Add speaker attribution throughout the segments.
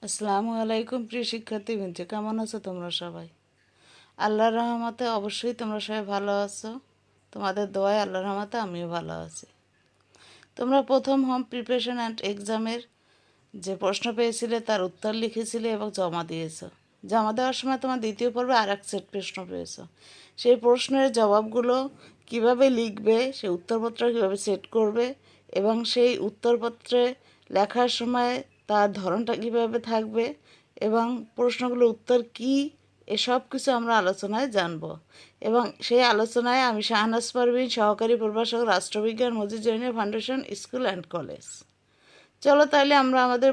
Speaker 1: আসসালামু আলাইকুম প্রিয় শিক্ষার্থীবৃন্দ, কেমন আছো তোমরা সবাই? আল্লাহর রহমতে অবশ্যই তোমরা সবাই ভালো আছো। তোমাদের দোয়ায় আল্লাহর রহমতে আমিও ভালো আছি। তোমরা প্রথম হোম প্রিপারেশন অ্যান্ড এক্সামের যে প্রশ্ন পেয়েছিলে তার উত্তর লিখেছিলে এবং জমা দিয়েছো। জমা দেওয়ার সময় তোমার দ্বিতীয় পর্বে আর এক সেট প্রশ্ন পেয়েছো। সেই প্রশ্নের জবাবগুলো কিভাবে লিখবে, সেই উত্তরপত্র কীভাবে সেট করবে এবং সেই উত্তরপত্রে লেখার সময় তার ধরনটা কীভাবে থাকবে এবং প্রশ্নগুলোর উত্তর কী, এসব কিছু আমরা আলোচনায় জানব। এবং সেই আলোচনায় আমি শাহনাজ পারভীন, সহকারী প্রভাষক, রাষ্ট্রবিজ্ঞান, মজিদ জৈনের ফাউন্ডেশন স্কুল অ্যান্ড কলেজ। চলো তাহলে আমরা আমাদের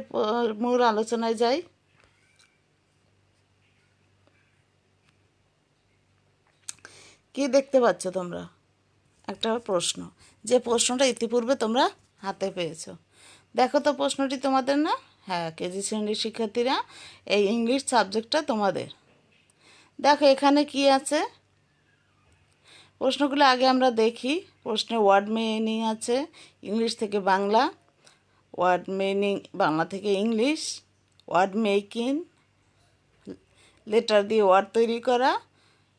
Speaker 1: মূল আলোচনায় যাই। কি দেখতে পাচ্ছ তোমরা? একটা প্রশ্ন, যে প্রশ্নটা ইতিপূর্বে তোমরা হাতে পেয়েছো। দেখো তো প্রশ্নটি তোমাদের না? হ্যাঁ, কেজি শ্রেণীর শিক্ষার্থীরা, এই ইংলিশ সাবজেক্টটা তোমাদের। দেখো এখানে কি আছে, প্রশ্নগুলো আগে আমরা দেখি। প্রশ্নে ওয়ার্ড মিনিং আছে, ইংলিশ থেকে বাংলা, ওয়ার্ড মিনিং বাংলা থেকে ইংলিশ, ওয়ার্ড মেকিং, লেটার দিয়ে ওয়ার্ড তৈরি করা,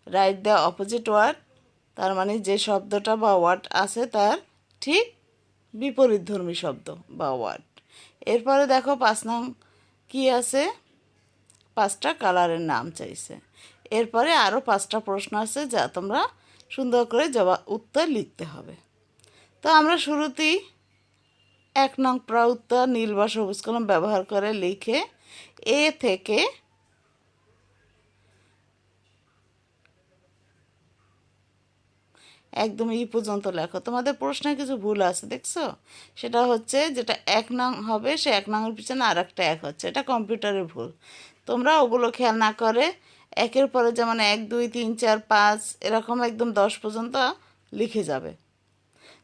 Speaker 1: রাইট দ্য অপোজিট ওয়ার্ড, তার মানে যে শব্দটা বা ওয়ার্ড আছে তার ঠিক বিপরীতধর্মী শব্দ বা ওয়ার্ড। এরপরে দেখো 5 নং কী আছে, 5টা কালারের নাম চাইছে। এরপরে আরও 5টা প্রশ্ন আছে যা তোমরা সুন্দর করে উত্তর লিখতে হবে। তো আমরা শুরুতেই 1 নং উত্তর নীল বা সবুজ কলম ব্যবহার করে লিখে এ থেকে একদম ই পর্যন্ত লেখো। তোমাদের প্রশ্নে কিছু ভুল আছে দেখছো, সেটা হচ্ছে যেটা 1 নং হবে সে 1 নংয়ের পিছনে আর একটা 1 হচ্ছে, এটা কম্পিউটারের ভুল। তোমরা ওগুলো খেয়াল না করে একের পরে যেমন 1 2 3 4 5 এরকম একদম 10 পর্যন্ত লিখে যাবে।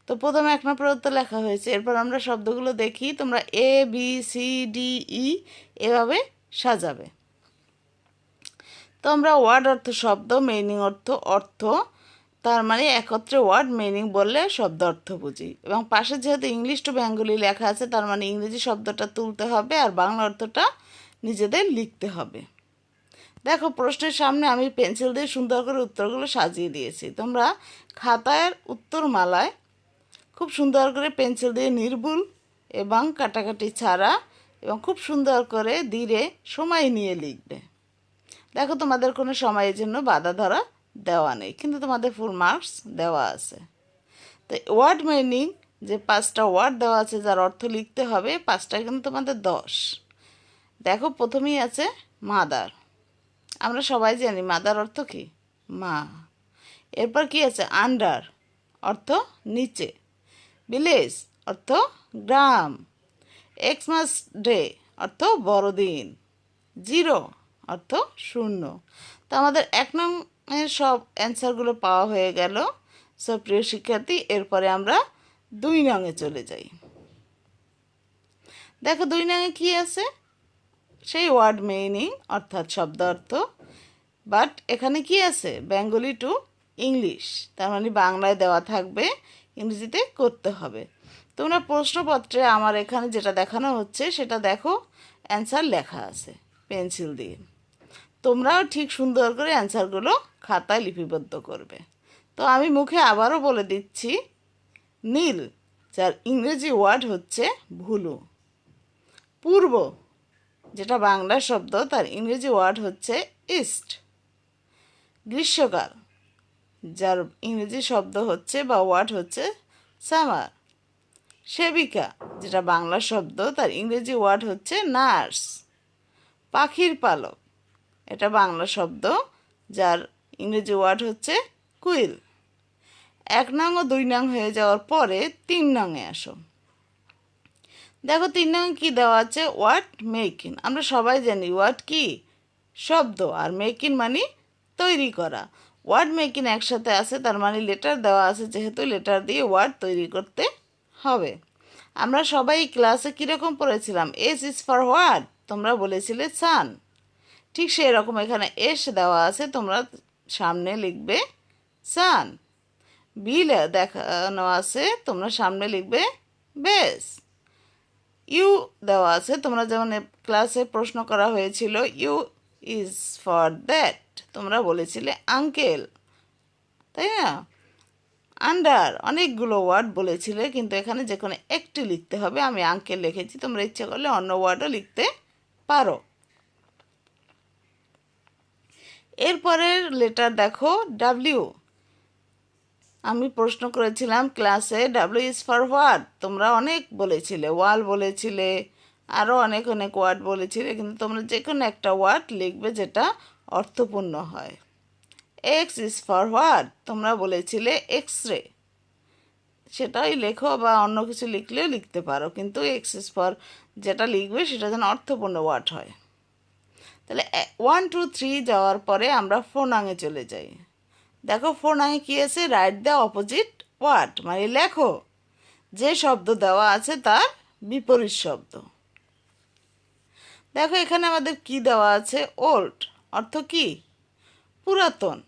Speaker 1: তো প্রথমে 1 নং উত্তর লেখা হয়েছে, এরপর আমরা শব্দগুলো দেখি। তোমরা A B C D E এভাবে সাজাবে। তো আমরা ওয়ার্ড অর্থ শব্দ, মিনিং অর্থ অর্থ, তার মানে একত্রে ওয়ার্ড মিনিং বললে শব্দ অর্থ বুঝি। এবং পাশে যেহেতু ইংলিশ টু বেঙ্গলি লেখা আছে, তার মানে ইংরেজি শব্দটা তুলতে হবে আর বাংলা অর্থটা নিজেদের লিখতে হবে। দেখো প্রশ্নের সামনে আমি পেন্সিল দিয়ে সুন্দর করে উত্তরগুলো সাজিয়ে দিয়েছি। তোমরা খাতার উত্তরমালায় খুব সুন্দর করে পেন্সিল দিয়ে নির্ভুল এবং কাটাকাটি ছাড়া এবং খুব সুন্দর করে ধীরে সময় নিয়ে লিখবে। দেখো তোমাদের কোনো সময়ের জন্য বাধা ধরা দেওয়া নেই, কিন্তু তোমাদের ফুল মার্কস দেওয়া আছে। তো ওয়ার্ড মিনিং যে 5টা ওয়ার্ড দেওয়া আছে যার অর্থ লিখতে হবে, 5টা কিন্তু তোমাদের 10। দেখো প্রথমেই আছে মাদার, আমরা সবাই জানি মাদার অর্থ কি? মা। এরপর কি আছে? আন্ডার অর্থ নিচে, ভিলেজ অর্থ গ্রাম, এক্সমাস ডে অর্থ বড়দিন, 0 অর্থ 0। তো আমাদের 1 নং এর সব অ্যান্সারগুলো পাওয়া হয়ে গেল। সব প্রিয় শিক্ষার্থী, এরপরে আমরা 2 নংয়ে চলে যাই। দেখো 2 নংয়ে কি আছে? সেই ওয়ার্ড মিনিং অর্থাৎ শব্দ অর্থ, বাট এখানে কি আছে? বেঙ্গলি টু ইংলিশ, তার মানে বাংলায় দেওয়া থাকবে, ইংরেজিতে করতে হবে। তোমরা প্রশ্নপত্রে আমার এখানে যেটা দেখানো হচ্ছে সেটা দেখো, অ্যান্সার লেখা আছে পেন্সিল দিয়ে। তোমরাও ঠিক সুন্দর করে অ্যান্সারগুলো খাতায় লিপিবদ্ধ করবে। তো আমি মুখে আবারও বলে দিচ্ছি, নীল যার ইংরেজি ওয়ার্ড হচ্ছে ভুলু, পূর্ব যেটা বাংলা শব্দ তার ইংরেজি ওয়ার্ড হচ্ছে ইস্ট, গ্রীষ্মকাল যার ইংরেজি শব্দ হচ্ছে বা ওয়ার্ড হচ্ছে সামার, সেবিকা যেটা বাংলা শব্দ তার ইংরেজি ওয়ার্ড হচ্ছে নার্স, পাখির পালক এটা বাংলা শব্দ যার ইংরেজি ওয়ার্ড হচ্ছে কুইল। 1 নং ও 2 নং হয়ে যাওয়ার পরে 3 নংয়ে আসো। দেখো 3 নং কি দেওয়া আছে? Word making. আমরা সবাই জানি ওয়ার্ড কি? শব্দ, আর মেকিং মানে তৈরি করা। ওয়ার্ড মেকিং একসাথে আছে, তার মানে লেটার দেওয়া আছে, যেহেতু লেটার দিয়ে ওয়ার্ড তৈরি করতে হবে। আমরা সবাই ক্লাসে কীরকম পড়েছিলাম? S is for what? তোমরা বলেছিলে সান। ঠিক সেই রকম এখানে এস দেওয়া আছে, তোমরা সামনে লিখবে সান। বিল দেখানো আছে, তোমরা সামনে লিখবে বেস। ইউ দেওয়া আছে, তোমরা যেমন ক্লাসে প্রশ্ন করা হয়েছিল ইউ ইজ ফর দ্যাট, তোমরা বলেছিলে আঙ্কেল, তাই না? আন্ডার অনেকগুলো ওয়ার্ড বলেছিলে, কিন্তু এখানে যে কোনো একটি লিখতে হবে। আমি আঙ্কেল লিখেছি, তোমরা ইচ্ছে করলে অন্য ওয়ার্ডও লিখতে পারো। এরপরের লেটার দেখো ডাব্লিউ। আমি প্রশ্ন করেছিলাম ক্লাসে ডাব্লিউ ইজ ফর হোয়াট, তোমরা অনেক বলেছিলে, ওয়াল বলেছিলে, আরও অনেক অনেক ওয়ার্ড বলেছিলে, কিন্তু তোমরা যে কোনো একটা ওয়ার্ড লিখবে যেটা অর্থপূর্ণ হয়। এক্স ইজ ফর হোয়াট, তোমরা বলেছিলে এক্স রে, সেটাই লেখো বা অন্য কিছু লিখলেও লিখতে পারো, কিন্তু এক্স ইজ ফর যেটা লিখবে সেটা যেন অর্থপূর্ণ ওয়ার্ড হয়। তাহলে 1 2 3 যাওয়ার পরে আমরা 4 নংয়ে চলে যাই। দেখো 4 নংয়ে কী আছে, রাইট দ্য অপোজিট ওয়ার্ড, মানে লেখো যে শব্দ দেওয়া আছে তার বিপরীত শব্দ। দেখো এখানে আমাদের কি দেওয়া আছে, ওল্ড অর্থ কি, পুরাতন,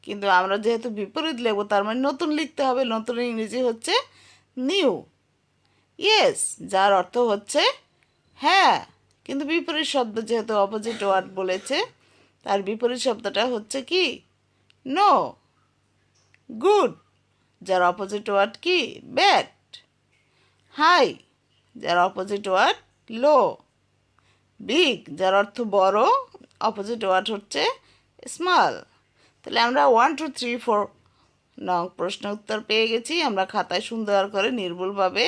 Speaker 1: কিন্তু আমরা যেহেতু বিপরীত লিখবো তার মানে নতুন লিখতে হবে। নতুন ইংরেজি হচ্ছে নিউ। ইয়েস যার অর্থ হচ্ছে হ্যাঁ, কিন্তু বিপরীত শব্দ যেহেতু অপোজিট ওয়ার্ড বলেছে তার বিপরীত শব্দটা হচ্ছে কি, নো। গুড যার অপোজিট ওয়ার্ড কি, ব্যাড। হাই যার অপোজিট ওয়ার্ড লো। বিগ যার অর্থ বড়, অপোজিট ওয়ার্ড হচ্ছে স্মল। তাহলে আমরা 1 2 3 4 নং প্রশ্ন উত্তর পেয়ে গেছি। আমরা খাতায় সুন্দর করে নির্ভুলভাবে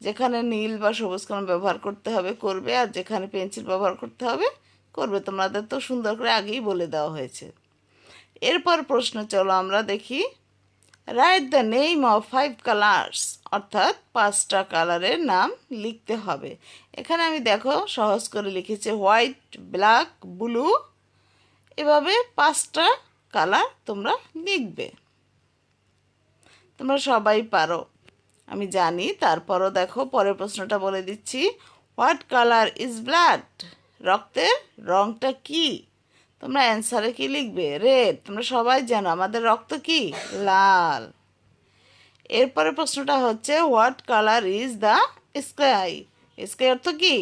Speaker 1: যেখানে নীল বা সবুজ কলম ব্যবহার করতে হবে করবে, আর যেখানে পেন্সিল ব্যবহার করতে হবে করবে। তোমাদের তো সুন্দর করে আগেই বলে দেওয়া হয়েছে। এরপর প্রশ্ন চলো আমরা দেখি, write the name of 5 colours, অর্থাৎ 5টা কালারের নাম লিখতে হবে। এখানে আমি দেখো সহজ করে লিখেছি হোয়াইট, ব্ল্যাক, ব্লু, এভাবে 5টা কালার তোমরা লিখবে। তোমরা সবাই পারো আমি জানি, তারপরও দেখো পরের প্রশ্নটা বলে দিচ্ছি, হোয়াট কালার ইজ ব্লাড, রক্তের রংটা কি? তোমরা অ্যান্সারে কি লিখবে, রেড। তোমরা সবাই জানো আমাদের রক্ত কি, লাল। এরপরে প্রশ্নটা হচ্ছে what colour is the sky, sky অর্থ কি,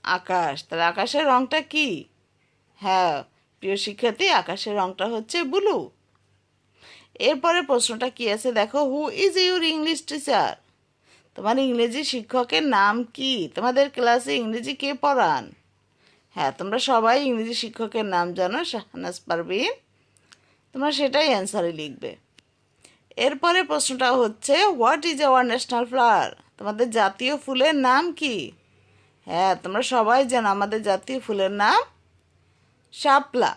Speaker 1: আকাশ। তাহলে আকাশের রংটা কি, হ্যাঁ প্রিয় শিক্ষার্থী আকাশের রংটা হচ্ছে ব্লু। এরপরে প্রশ্নটা কি আছে দেখো, who is your English teacher, তোমার ইংরেজি শিক্ষকের নাম কি? তোমাদের ক্লাসে ইংরেজি কে পড়ান? হ্যাঁ তোমরা সবাই ইংরেজি শিক্ষকের নাম জানো, শাহনাজ পারভীন। তোমরা সেটাই অ্যান্সারে লিখবে। এরপরে প্রশ্নটা হচ্ছে what is our national flower, তোমাদের জাতীয় ফুলের নাম কি? হ্যাঁ তোমরা সবাই জানো আমাদের জাতীয় ফুলের নাম শাপলা।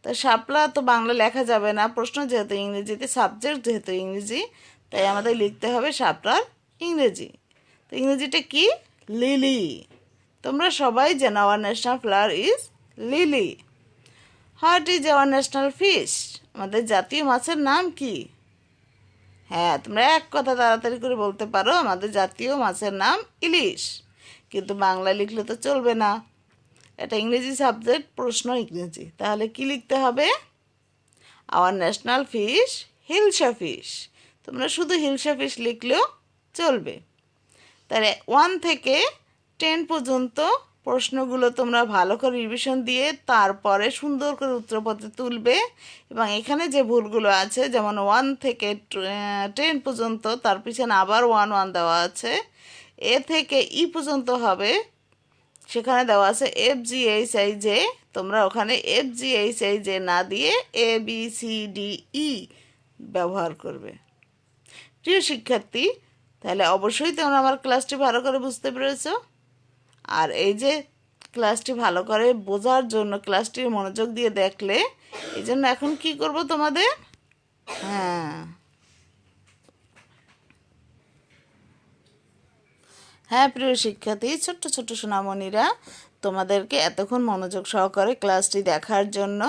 Speaker 1: তা শাপলা তো বাংলা লেখা যাবে না, প্রশ্ন যেহেতু ইংরেজিতে, সাবজেক্ট যেহেতু ইংরেজি, তাই আমাদের লিখতে হবে শাপলার ইংরেজি। তো ইংরেজিটা কি, লিলি। তোমরা সবাই জানো our national flower is lily. What is our national fish, আমাদের জাতীয় মাছের নাম কি? হ্যাঁ তোমরা এক কথা তাড়াতাড়ি করে বলতে পারো, আমাদের জাতীয় মাছের নাম ইলিশ। কিন্তু বাংলা লিখলে তো চলবে না, এটা ইংরেজি সাবজেক্ট, প্রশ্ন ইংরেজি, তাহলে কি লিখতে হবে, our national fish hilsa fish. তোমরা শুধু হিলসা ফিশ লিখলেও চলবে। তাহলে 1 থেকে 10 পর্যন্ত প্রশ্নগুলো তোমরা ভালো করে রিভিশন দিয়ে তারপরে সুন্দর করে উত্তরপত্রে তুলবে। এবং এখানে যে ভুলগুলো আছে, যেমন 1 থেকে 10 পর্যন্ত, তার পিছনে আবার 1 1 দেওয়া আছে, এ থেকে ই পর্যন্ত হবে, সেখানে দেওয়া আছে FGHIJ, তোমরা ওখানে FGHIJ না দিয়ে ABCDE ব্যবহার করবে। প্রিয় শিক্ষার্থী, তাহলে অবশ্যই তোমরা আমার ক্লাসটি ভালো করে বুঝতে পেরেছ। আর এই যে ক্লাসটি ভালো করে বোঝার জন্য, ক্লাসটির মনোযোগ দিয়ে দেখলে, এই জন্য এখন কি করব তোমাদের, হ্যাঁ প্রিয় শিক্ষার্থী, ছোট্ট ছোট্ট সোনামণিরা, তোমাদেরকে এতক্ষণ মনোযোগ সহকারে ক্লাসটি দেখার জন্য